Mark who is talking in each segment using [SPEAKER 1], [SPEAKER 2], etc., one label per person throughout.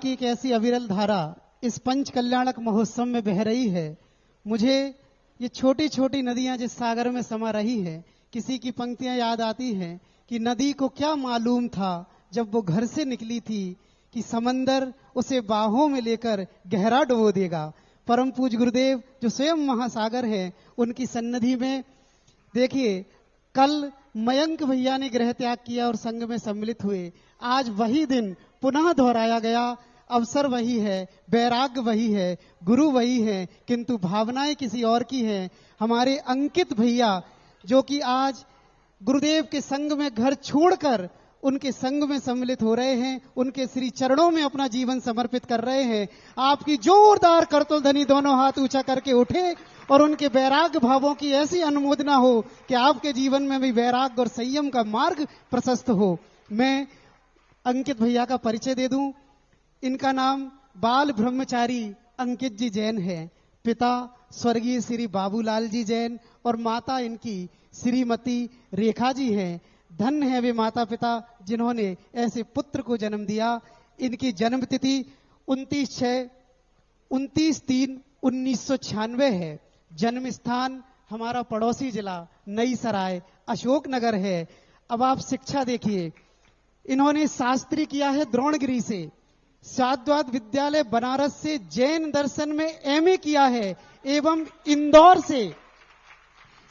[SPEAKER 1] की एक ऐसी अविरल धारा इस पंच कल्याणक महोत्सव में बह रही है। मुझे ये छोटी छोटी नदियां जिस सागर में समा रही है, किसी की पंक्तियां याद आती हैं कि नदी को क्या मालूम था जब वो घर से निकली थी कि समंदर उसे बाहों में लेकर गहरा डुबो देगा। परम पूज गुरुदेव जो स्वयं महासागर है, उनकी सन्निधि में देखिए कल मयंक भैया ने गृह त्याग किया और संघ में सम्मिलित हुए। आज वही दिन पुनः दोहराया गया। अवसर वही है, वैराग्य वही है, गुरु वही है, किंतु भावनाएं किसी और की हैं। हमारे अंकित भैया जो कि आज गुरुदेव के संग में घर छोड़कर उनके संग में सम्मिलित हो रहे हैं, उनके श्री चरणों में अपना जीवन समर्पित कर रहे हैं। आपकी जोरदार करतल ध्वनि दोनों हाथ ऊंचा करके उठे और उनके वैराग्य भावों की ऐसी अनुमोदना हो कि आपके जीवन में भी वैराग्य और संयम का मार्ग प्रशस्त हो। मैं अंकित भैया का परिचय दे दूं। इनका नाम बाल ब्रह्मचारी अंकित जी जैन है। पिता स्वर्गीय श्री बाबूलाल जी जैन और माता इनकी श्रीमती रेखा जी हैं। धन्य है वे माता पिता जिन्होंने ऐसे पुत्र को जन्म दिया। इनकी जन्म तिथि 29/3/1996 है। जन्म स्थान हमारा पड़ोसी जिला नई सराय अशोकनगर है। अब आप शिक्षा देखिए, इन्होंने शास्त्री किया है द्रोणगिरी से, साद्वात विद्यालय बनारस से जैन दर्शन में एमए किया है, एवं इंदौर से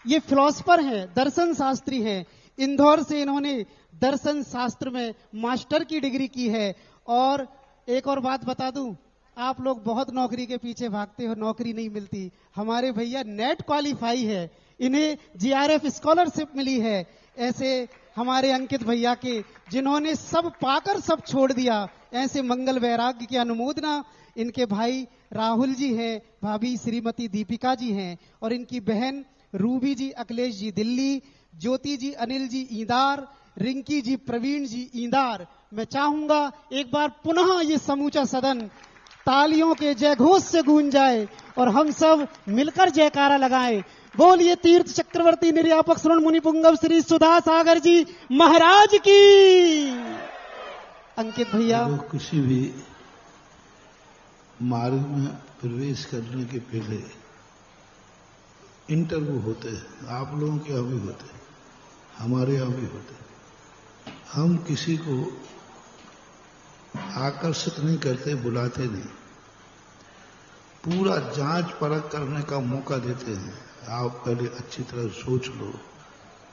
[SPEAKER 1] ये फिलोसफर हैं, दर्शन शास्त्री हैं। इंदौर से इन्होंने दर्शन शास्त्र में मास्टर की डिग्री की है। और एक और बात बता दूं, आप लोग बहुत नौकरी के पीछे भागते हो, नौकरी नहीं मिलती। हमारे भैया नेट क्वालिफाई है, इन्हें जीआरएफ स्कॉलरशिप मिली है। ऐसे हमारे अंकित भैया के जिन्होंने सब पाकर सब छोड़ दिया, ऐसे मंगल वैराग्य की अनुमोदना इनके भाई राहुल जी हैं, भाभी श्रीमती दीपिका जी हैं और इनकी बहन रूबी जी अखिलेश जी दिल्ली, ज्योति जी अनिल जी ईंदार, रिंकी जी प्रवीण जी ईंदार। मैं चाहूंगा एक बार पुनः ये समूचा सदन तालियों के जयघोष से गूंज जाए और हम सब मिलकर जयकारा लगाएं। बोलिए तीर्थ चक्रवर्ती निर्यापक श्रवण मुनि पुंगव श्री सुधा सागर जी महाराज की। अंकित भैया,
[SPEAKER 2] किसी भी मार्ग में प्रवेश करने के पहले इंटरव्यू होते हैं। आप लोगों के यहाँ भी होते हैं, हमारे यहाँ भी होते हैं। हम किसी को आकर्षित नहीं करते, बुलाते नहीं, पूरा जांच परख करने का मौका देते हैं। आप पहले अच्छी तरह सोच लो,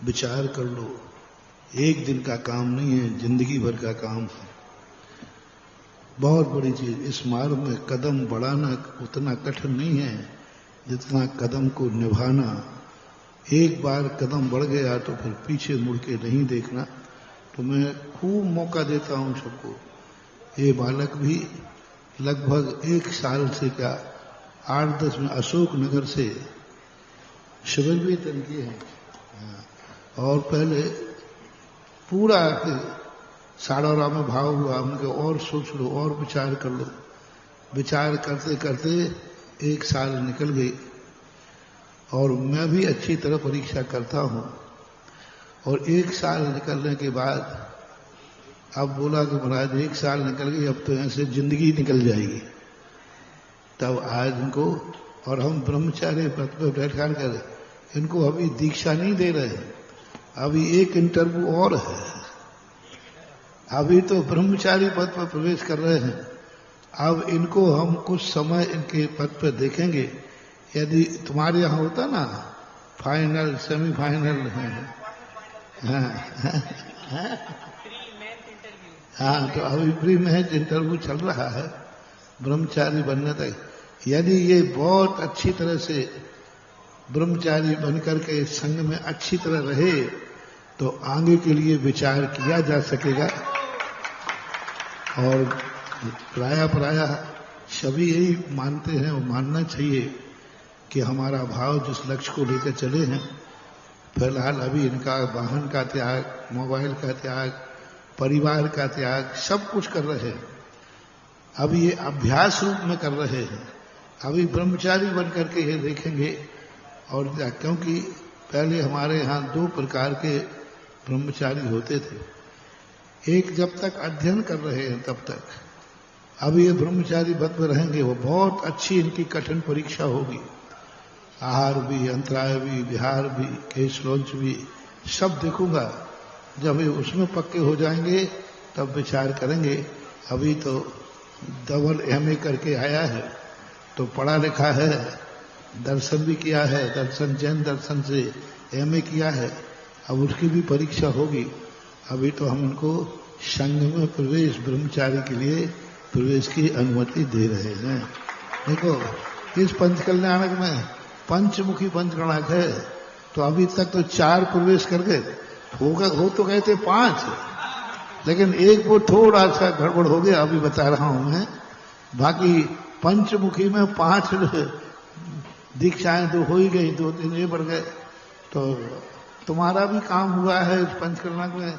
[SPEAKER 2] विचार कर लो। एक दिन का काम नहीं है, जिंदगी भर का काम है। बहुत बड़ी चीज। इस मार्ग में कदम बढ़ाना उतना कठिन नहीं है जितना कदम को निभाना। एक बार कदम बढ़ गया तो फिर पीछे मुड़ के नहीं देखना। तो मैं खूब मौका देता हूं सबको। ये बालक भी लगभग 1 साल से क्या 8-10 में अशोक नगर से शिविर भी अटेंड किए हैं। और पहले पूरा साड़ौरा में भाव हुआ, उनके और सोच लो और विचार कर लो। विचार करते करते 1 साल निकल गई और मैं भी अच्छी तरह परीक्षा करता हूं। और 1 साल निकलने के बाद अब बोला कि महाराज 1 साल निकल गई, अब तो ऐसे जिंदगी निकल जाएगी। तब आज इनको, और हम ब्रह्मचार्य पद पर बैठा कर इनको अभी दीक्षा नहीं दे रहे, अभी एक इंटरव्यू और है। अभी तो ब्रह्मचारी पद पर प्रवेश कर रहे हैं। अब इनको हम कुछ समय इनके पद पर देखेंगे। यदि तुम्हारे यहाँ होता ना फाइनल सेमीफाइनल है, हाँ, तो अभी प्री मैच इंटरव्यू चल रहा है ब्रह्मचारी बनने तक। यदि ये बहुत अच्छी तरह से ब्रह्मचारी बनकर के संघ में अच्छी तरह रहे तो आगे के लिए विचार किया जा सकेगा। और प्राय सभी यही मानते हैं और मानना चाहिए कि हमारा भाव जिस लक्ष्य को लेकर चले हैं, फिलहाल अभी इनका वाहन का त्याग, मोबाइल का त्याग, परिवार का त्याग, सब कुछ कर रहे हैं। अभी ये अभ्यास रूप में कर रहे हैं। अभी ब्रह्मचारी बन करके ये देखेंगे। और क्योंकि पहले हमारे यहाँ 2 प्रकार के ब्रह्मचारी होते थे। एक जब तक अध्ययन कर रहे हैं तब तक, अब ये ब्रह्मचारी व्रत में रहेंगे, वो बहुत अच्छी इनकी कठिन परीक्षा होगी। आहार भी, अंतराय भी, विहार भी, केश लोंच भी, सब देखूंगा। जब ये उसमें पक्के हो जाएंगे तब विचार करेंगे। अभी तो डबल एमए करके आया है, तो पढ़ा लिखा है, दर्शन भी किया है, दर्शन जैन दर्शन से एमए किया है। अब उसकी भी परीक्षा होगी। अभी तो हम उनको संघ में प्रवेश, ब्रह्मचारी के लिए प्रवेश की अनुमति दे रहे हैं। देखो, इस पंच कल्याणक में पंचमुखी पंचगणक है, तो अभी तक तो 4 प्रवेश कर गए। हो तो गए थे 5, लेकिन एक वो थोड़ा सा गड़बड़ हो गया, अभी बता रहा हूं मैं। बाकी पंचमुखी में 5 दीक्षाएं तो हो ही गई, 2-3 ये बढ़ गए। तो तुम्हारा भी काम हुआ है इस पंचकल्याणक में,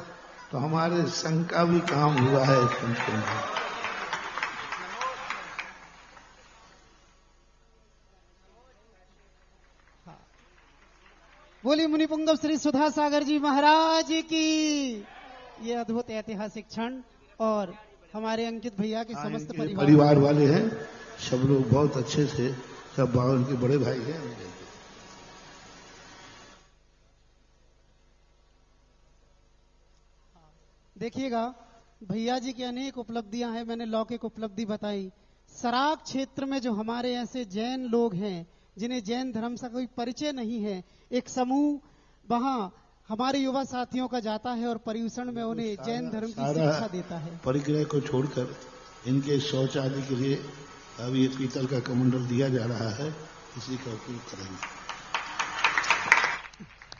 [SPEAKER 2] तो हमारे संघ का भी काम हुआ है इस पंचकल्याणक में।
[SPEAKER 1] बोली मुनिपुंगव श्री सुधा सागर जी महाराज की। ये अद्भुत ऐतिहासिक क्षण, और हमारे अंकित भैया के समस्त
[SPEAKER 2] परिवार वाले हैं, सब लोग बहुत अच्छे से, सब उनके बड़े भाई हैं।
[SPEAKER 1] देखिएगा, भैया जी की अनेक उपलब्धियां हैं। मैंने लौकिक उपलब्धि बताई। सराक क्षेत्र में जो हमारे ऐसे जैन लोग हैं जिन्हें जैन धर्म से कोई परिचय नहीं है, एक समूह वहां हमारे युवा साथियों का जाता है और पर्यूषण में उन्हें जैन धर्म की शिक्षा देता है।
[SPEAKER 2] परिग्रह को छोड़कर इनके शौचालय के लिए अब ये पीतल का कमंडल दिया जा रहा है, इसी का उपयोग करेंगे।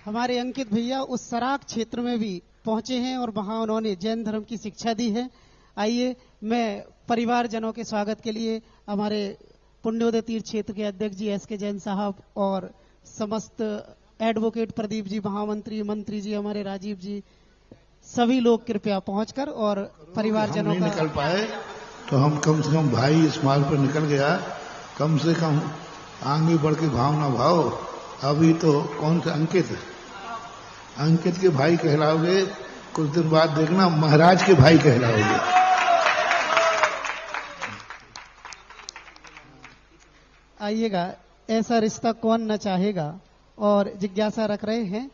[SPEAKER 1] हमारे अंकित भैया उस सराक क्षेत्र में भी पहुंचे हैं और वहां उन्होंने जैन धर्म की शिक्षा दी है। आइए, मैं परिवारजनों के स्वागत के लिए हमारे पुण्योदय तीर्थ क्षेत्र के अध्यक्ष जी एस के जैन साहब और समस्त एडवोकेट प्रदीप जी, महामंत्री, मंत्री जी, हमारे राजीव जी, सभी लोग कृपया पहुंचकर और परिवारजनों का
[SPEAKER 2] निकल पाए तो हम कम से कम भाई इस मार्ग पर निकल गया, कम से कम आगे बढ़ के भावना भाव। अभी तो कौन सा अंकित के भाई कहलाओगे, कुछ दिन बाद देखना महाराज के भाई कहलाओगे।
[SPEAKER 1] आइएगा, ऐसा रिश्ता कौन न चाहेगा, और जिज्ञासा रख रहे हैं।